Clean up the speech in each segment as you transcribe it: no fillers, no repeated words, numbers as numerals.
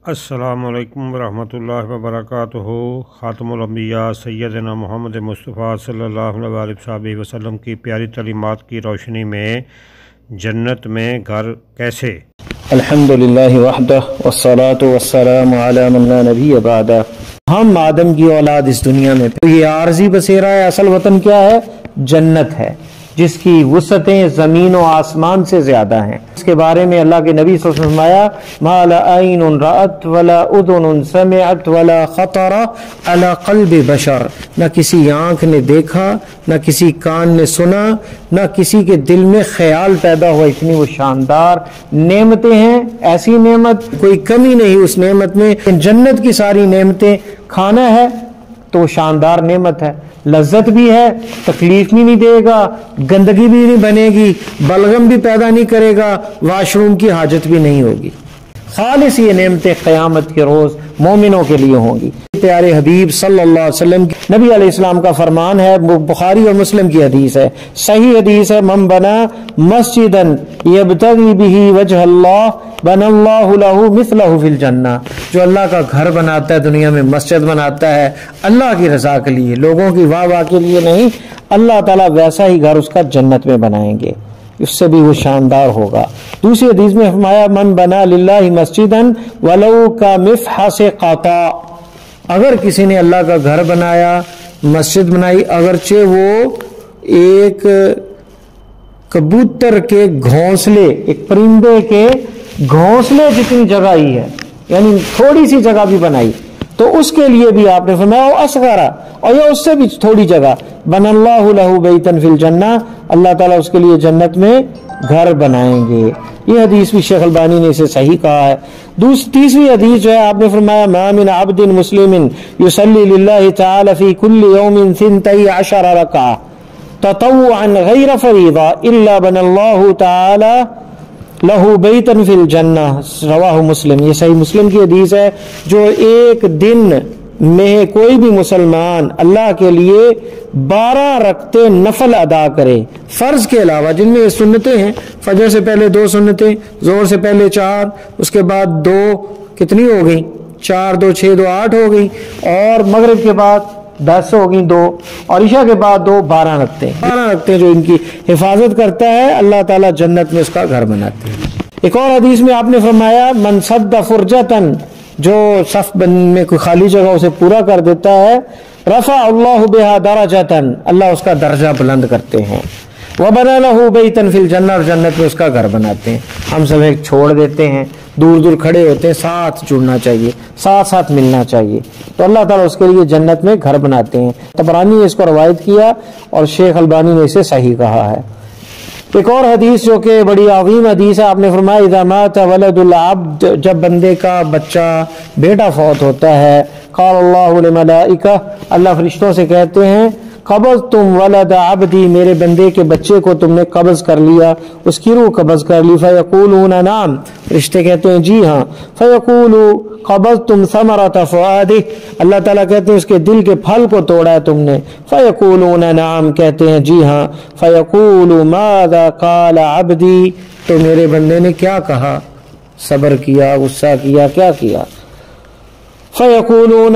السلام علیکم ورحمۃ اللہ وبرکاتہ۔ خاتم الانبیاء سیدنا محمد مصطفیٰ صلی اللہ علیہ وسلم کی پیاری تعلیمات کی روشنی میں جنت میں گھر کیسے؟ الحمدللہ وحدہ والصلاة والسلام علی من لا نبی بعدہ۔ ہم آدم کی اولاد اس دنیا میں، یہ عارضی بسیرہ ہے، اصل وطن کیا ہے؟ جنت ہے، جس کی وسعتیں زمین و آسمان سے زیادہ ہیں۔ اس کے بارے میں اللہ کے نبی صلی اللہ علیہ وسلم فرمایا ما لا عین رأت ولا اذن سمعت ولا خطر علی قلب بشر، نہ کسی آنکھ نے دیکھا، نہ کسی کان نے سنا، نہ کسی کے دل میں خیال پیدا ہوا۔ اتنی وہ شاندار نعمتیں ہیں، ایسی نعمت کوئی کمی نہیں اس نعمت میں۔ جنت کی ساری نعمتیں، کھانا ہے تو شاندار نعمت ہے، لذت بھی ہے، تکلیف بھی نہیں دے گا، گندگی بھی نہیں بنے گی، بلغم بھی پیدا نہیں کرے گا، واش روم کی حاجت بھی نہیں ہوگی۔ خالص یہ نعمتیں قیامت کے روز مومنوں کے لیے ہوں گی۔ پیارے حبیب صلی اللہ علیہ وسلم نبی علیہ السلام کا فرمان ہے، بخاری اور مسلم کی حدیث ہے، صحیح حدیث ہے، من بنا مسجدا یبتغی بہ وجہ اللہ بنا اللہ لہ مثلہ فی الجنہ، جو اللہ کا گھر بناتا ہے، دنیا میں مسجد بناتا ہے اللہ کی رضا کے لیے، لوگوں کی واہ واہ کے لیے نہیں، اللہ تعالیٰ ویسا ہی گھر اس کا جنت میں بنائیں گے، اس سے بھی وہ شاندار ہوگا۔ دوسری حدیث میں فرمایا من بنا للہ مسجدا ولو کمفحص قطا، اگر کسی نے اللہ کا گھر بنایا، مسجد بنائی، اگرچہ وہ ایک کبوتر کے گھونسلے، ایک پرندے کے گھونسلے جتنی جگہ ہی ہے، یعنی تھوڑی سی جگہ بھی بنائی، تو اس کے لیے بھی آپ نے فرمایا اصغرا، اور یا اس سے بھی تھوڑی جگہ، بن اللہ لہ بیتا فی الجنہ، اللہ تعالیٰ اس کے لیے جنت میں گھر بنائیں گے۔ یہ حدیث بھی شیخ البانی نے اسے صحیح کہا ہے۔ تیسری حدیث جو ہے آپ نے فرمایا ما من عبد مسلم یصلی للہ تعالی فی کل یوم 12 رکعہ تطوعا غیر فریضہ الا بن اللہ تعالی لہو بیتن فی الجنہ، رواہ مسلم۔ یہ صحیح مسلم کی حدیث ہے، جو ایک دن میں کوئی بھی مسلمان اللہ کے لیے 12 رکعتیں نفل ادا کرے، فرض کے علاوہ، جن میں سنتیں ہیں، فجر سے پہلے 2 سنتیں، ظہر سے پہلے 4، اس کے بعد 2، کتنی ہو گئی؟ 4 2 6 2 8 ہو گئی، اور مغرب کے بعد 10 ہو گئی 2، اور عشاء کے بعد 2، 12 رکعتیں جو ان کی حفاظت کرتا ہے، اللہ تعالیٰ جنت میں اس کا گھر بناتے ہیں۔ ایک اور حدیث میں آپ نے فرمایا من سد فرجتن، جو صف میں کوئی خالی جگہ اسے پورا کر دیتا ہے، رفع اللہ بہا درجتن، اللہ اس کا درجہ بلند کرتے ہیں، وبنا لہ بیتا فی الجنہ، اور جنت میں اس کا گھر بناتے ہیں۔ ہم سب ایک چھوڑ دیتے ہیں، دور دور کھڑے ہوتے ہیں، ساتھ جڑنا چاہیے، ساتھ ساتھ ملنا چاہیے، تو اللہ تعالیٰ اس کے لیے جنت میں گھر بناتے ہیں۔ طبرانی نے اس کو روایت کیا اور شیخ البانی نے اسے صحیح کہا ہے۔ ایک اور حدیث جو کہ بڑی عظیم حدیث ہے، آپ نے فرمایا اذا مات ولد العبد، جب بندے کا بچہ، بیٹا فوت ہوتا ہے، قال اللہ للملائکہ، اللہ فرشتوں سے کہتے ہیں قبضتم ولد عبدی، میرے بندے کے بچے کو تم نے قبض کر لیا، اس کی روح قبض کر لی، فیقولون نعم، فرشتے کہتے ہیں جی ہاں، فیقول قبضتم ثمرۃ فؤادہ، اللہ تعالیٰ کہتے ہیں اس کے دل کے پھل کو توڑا ہے تم نے، فیقولون نعم، کہتے ہیں جی ہاں، فیقول ماذا قال عبدی، تو میرے بندے نے کیا کہا؟ صبر کیا، غصہ کیا، کیا کیا؟ فیقولون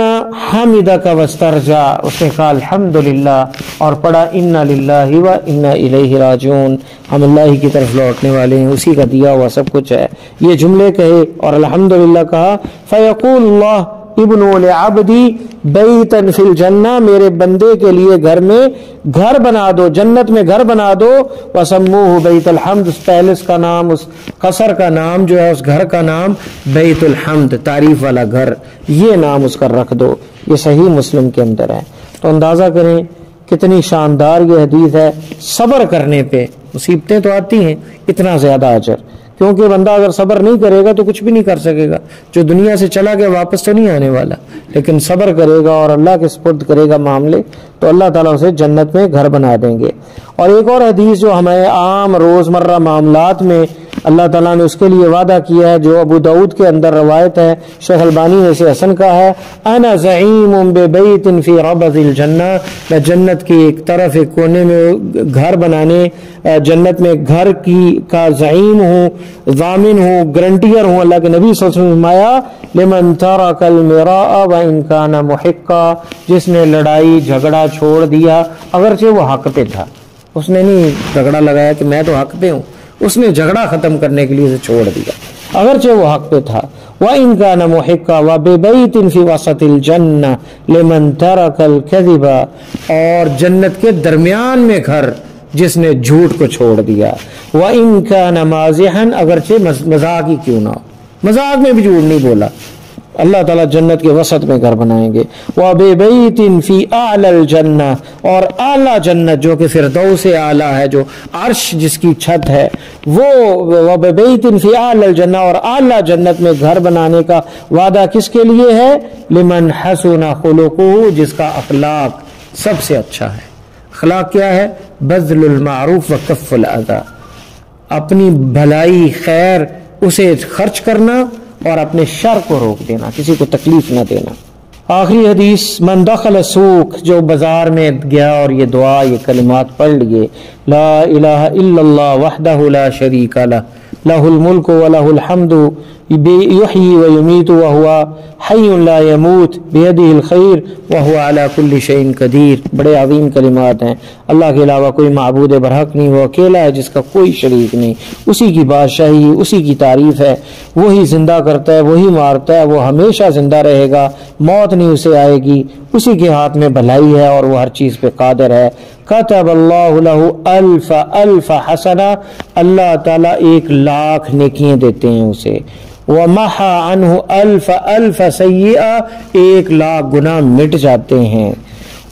حمدک واسترجع، اس نے کہا الحمدللہ اور پڑھا انا للہ و انا الیہ راجعون، ہم اللہ کی طرف لوٹنے والے ہیں، اسی کا دیا ہوا سب کچھ ہے، یہ جملے کہے اور الحمدللہ کہا۔ فیقول اللہ ابنوا لعبدی بیتا فی الجنہ، میرے بندے کے لیے گھر میں گھر بنا دو، جنت میں گھر بنا دو، وسموہ بیت الحمد، اس پیلس کا نام، اس قصر کا نام جو ہے، اس گھر کا نام بیت الحمد، تعریف والا گھر، یہ نام اس کا رکھ دو۔ یہ صحیح مسلم کے اندر ہے۔ تو اندازہ کریں کتنی شاندار یہ حدیث ہے۔ صبر کرنے پہ مصیبتیں تو آتی ہیں، اتنا زیادہ اجر، کیونکہ بندہ اگر صبر نہیں کرے گا تو کچھ بھی نہیں کر سکے گا، جو دنیا سے چلا گیا واپس تو نہیں آنے والا، لیکن صبر کرے گا اور اللہ کے سپرد کرے گا معاملے، تو اللہ تعالیٰ اسے جنت میں گھر بنا دیں گے۔ اور ایک اور حدیث جو ہمیں عام روزمرہ معاملات میں اللہ تعالیٰ نے اس کے لیے وعدہ کیا ہے، جو ابو داؤد کے اندر روایت ہے، شیخ البانی نے اسے حسن کہا ہے، انا زعیم ببیت فی ربض الجنہ، میں جنت کی ایک طرف ایک کونے میں گھر بنانے، جنت میں گھر کا زعیم ہوں، ضامن ہوں، گارنٹیئر ہوں۔ اللہ کے نبی صلی اللہ علیہ وسلم نے فرمایا لمن ترک المراء وان کان محقا، جس نے لڑائی جھگڑا چھوڑ دیا اگرچہ وہ حق پہ تھا، اس نے نہیں جھگڑا لگایا کہ میں تو حق پہ ہوں، اس نے جھگڑا ختم کرنے کے لیے اسے چھوڑ دیا اگرچہ وہ حق پہ تھا۔ وَإِن كَانَ مُحِقًّا وَبِبَيْتٍ فِي وَسَطِ الْجَنَّةِ لِمَنْ تَرَكَ الْكَذِبَ، اور جنت کے درمیان میں گھر جس نے جھوٹ کو چھوڑ دیا۔ وَإِن كَانَ مَازِحًا، اگرچہ مذاق ہی کیوں نہ ہو، مذاق میں بھی جھوٹ نہیں بولا، اللہ تعالیٰ جنت کے وسط میں گھر بنائیں گے۔ وَبِبَيْتٍ فِي أَعْلَى الْجَنَّةِ، اور اعلیٰ جنت جو کہ فردوس اعلیٰ ہے، جو عرش جس کی چھت ہے وہ، وَبِبَيْتٍ فِي أَعْلَى الْجَنَّةِ، اور اعلیٰ جنت میں گھر بنانے کا وعدہ کس کے لیے ہے؟ لِمَنْ حَسُنَ خُلُقُهُ، جس کا اخلاق سب سے اچھا ہے۔ اخلاق کیا ہے؟ بذل المعروف وکف الاذی، اپنی بھلائی خیر اسے خرچ کرنا اور اپنے شر کو روک دینا، کسی کو تکلیف نہ دینا۔ آخری حدیث، من دخل السوق، جو بازار میں گیا اور یہ دعا یہ کلمات پڑھ لیے، لا الہ الا اللہ وحدہ لا شریک لہ، لہ الملک ولہ الحمد یحیی ویمیت وہو حی لا یموت بیدہ الخیر وہو علی کل شیء قدیر۔ بڑے عظیم کلمات ہیں۔ اللہ کے علاوہ کوئی معبود برحق نہیں، وہ اکیلا ہے جس کا کوئی شریک نہیں، اسی کی بادشاہی، اسی کی تعریف ہے، وہی زندہ کرتا ہے، وہی مارتا ہے، وہ ہمیشہ زندہ رہے گا، موت نہیں اسے آئے گی، اسی کے ہاتھ میں بھلائی ہے اور وہ ہر چیز پہ قادر ہے۔ کتب اللہ لہ الف الف حسنہ، اللہ تعالیٰ 1,00,000 نیکیاں دیتے ہیں اسے۔ وَمَحَا عَنْهُ أَلْفَ أَلْفَ سَيِّئَةٍ، 1,00,000 گناہ مٹ جاتے ہیں۔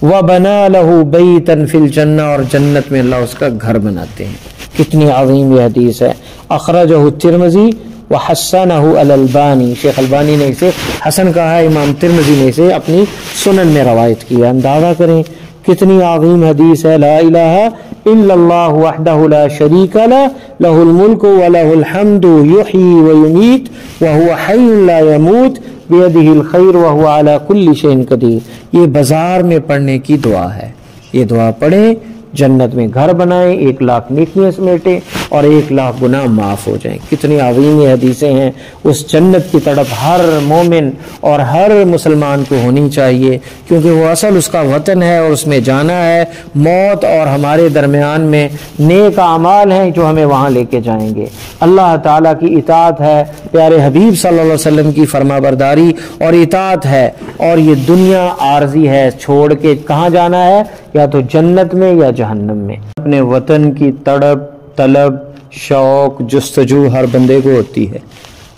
وَبَنَا لَهُ بَيْتًا فِي الْجَنَّةِ، اور جنت میں اللہ اس کا گھر بناتے ہیں۔ کتنی عظیم یہ حدیث ہے۔ اخرجہ الترمذی وحسنہ الالبانی، شیخ البانی نے اسے حسن کہا ہے، امام ترمذی نے اسے اپنی سنن میں روایت کیا۔ اندازہ کریں کتنی عظیم حدیث ہے۔ لا الہ الا اللہ وحدہ لا شریک لہ، لہ الملک ولہ الحمد یحیی ویمیت وہو حی لا یموت بیدہ الخیر وہو علی کل شیء قدیر۔ یہ بازار میں پڑھنے کی دعا ہے، یہ دعا پڑھیں، جنت میں گھر بنائیں، 1,00,000 نیکیاں سمیٹیں اور 1,00,000 گناہ معاف ہو جائیں۔ کتنی عظیم یہ حدیثیں ہیں۔ اس جنت کی تڑپ ہر مومن اور ہر مسلمان کو ہونی چاہیے، کیونکہ وہ اصل اس کا وطن ہے اور اس میں جانا ہے۔ موت اور ہمارے درمیان میں نیک اعمال ہیں جو ہمیں وہاں لے کے جائیں گے۔ اللہ تعالیٰ کی اطاعت ہے، پیارے حبیب صلی اللہ علیہ وسلم کی فرما برداری اور اطاعت ہے، اور یہ دنیا عارضی ہے، چھوڑ کے کہاں جانا ہے؟ یا تو جنت میں یا جہنم میں۔ اپنے وطن کی تڑپ، طلب، شوق، جستجو ہر بندے کو ہوتی ہے،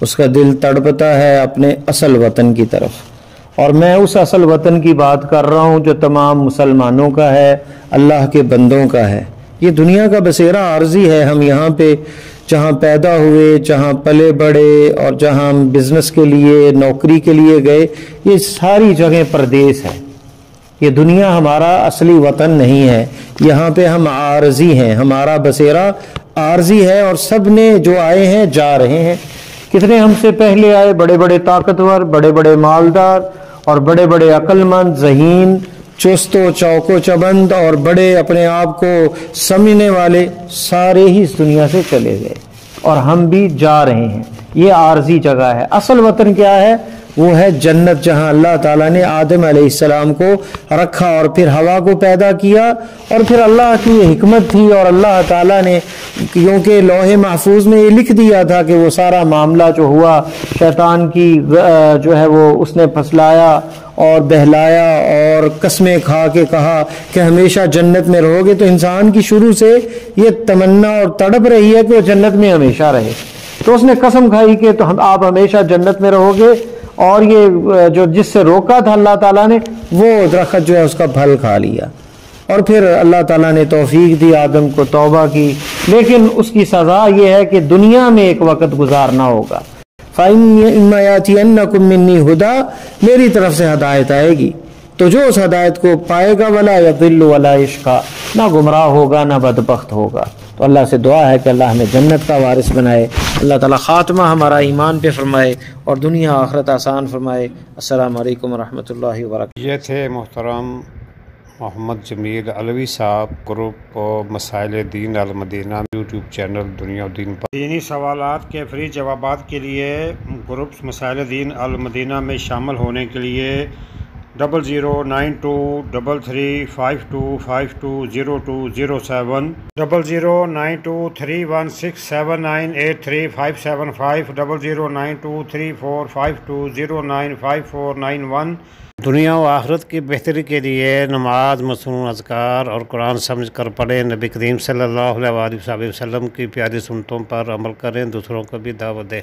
اس کا دل تڑپتا ہے اپنے اصل وطن کی طرف، اور میں اس اصل وطن کی بات کر رہا ہوں جو تمام مسلمانوں کا ہے، اللہ کے بندوں کا ہے۔ یہ دنیا کا بسیرا عارضی ہے۔ ہم یہاں پہ جہاں پیدا ہوئے، جہاں پلے بڑے اور جہاں ہم بزنس کے لیے، نوکری کے لیے گئے، یہ ساری جگہیں پردیس ہیں۔ یہ دنیا ہمارا اصلی وطن نہیں ہے، یہاں پہ ہم عارضی ہیں، ہمارا بسیرا عارضی ہے، اور سب نے جو آئے ہیں جا رہے ہیں۔ کتنے ہم سے پہلے آئے، بڑے بڑے طاقتور، بڑے بڑے مالدار اور بڑے بڑے عقل مند، ذہین، چست و چوک و چبند اور بڑے اپنے آپ کو سمجھنے والے، سارے ہی اس دنیا سے چلے گئے اور ہم بھی جا رہے ہیں۔ یہ عارضی جگہ ہے۔ اصل وطن کیا ہے؟ وہ ہے جنت، جہاں اللہ تعالیٰ نے آدم علیہ السلام کو رکھا اور پھر ہوا کو پیدا کیا، اور پھر اللہ کی یہ حکمت تھی، اور اللہ تعالیٰ نے کیونکہ لوح محفوظ میں یہ لکھ دیا تھا کہ وہ سارا معاملہ جو ہوا، شیطان کی جو ہے وہ اس نے پھسلایا اور بہلایا اور قسمیں کھا کے کہا کہ ہمیشہ جنت میں رہو گے، تو انسان کی شروع سے یہ تمنا اور تڑپ رہی ہے کہ وہ جنت میں ہمیشہ رہے، تو اس نے قسم کھائی کہ تو آپ ہمیشہ جنت میں رہو گے، اور یہ جو جس سے روکا تھا اللہ تعالیٰ نے، وہ درخت جو ہے اس کا پھل کھا لیا، اور پھر اللہ تعالیٰ نے توفیق دی آدم کو، توبہ کی، لیکن اس کی سزا یہ ہے کہ دنیا میں ایک وقت گزارنا ہوگا۔ فَإِمَّا يَأْتِيَنَّكُم مِّنِّي هُدًى، میری طرف سے ہدایت آئے گی، تو جو اس ہدایت کو پائے گا، وَلَا يَضِلُّ وَلَا يَشْقَىٰ، نہ گمراہ ہوگا نہ بدبخت ہوگا۔ تو اللہ سے دعا ہے کہ اللہ ہمیں جنت کا وارث بنائے، اللہ تعالیٰ خاتمہ ہمارا ایمان پہ فرمائے اور دنیا آخرت آسان فرمائے۔ السلام علیکم ورحمۃ اللہ وبرکاتہ۔ یہ تھے محترم محمد جمیل علوی صاحب، گروپ مسائل دین المدینہ یوٹیوب چینل دنیا و دین پر دینی سوالات کے فری جوابات کے لیے گروپ مسائل دین المدینہ میں شامل ہونے کے لیے 00923352520207 00923167983575 00923452095491 دنیا و آخرت کی بہتری کے لیے نماز، مصنون اذکار اور قرآن سمجھ کر پڑھیں، نبی کریم صلی اللہ علیہ وآلہ وسلم کی پیاری سنتوں پر عمل کریں، دوسروں کو بھی دعوت دیں۔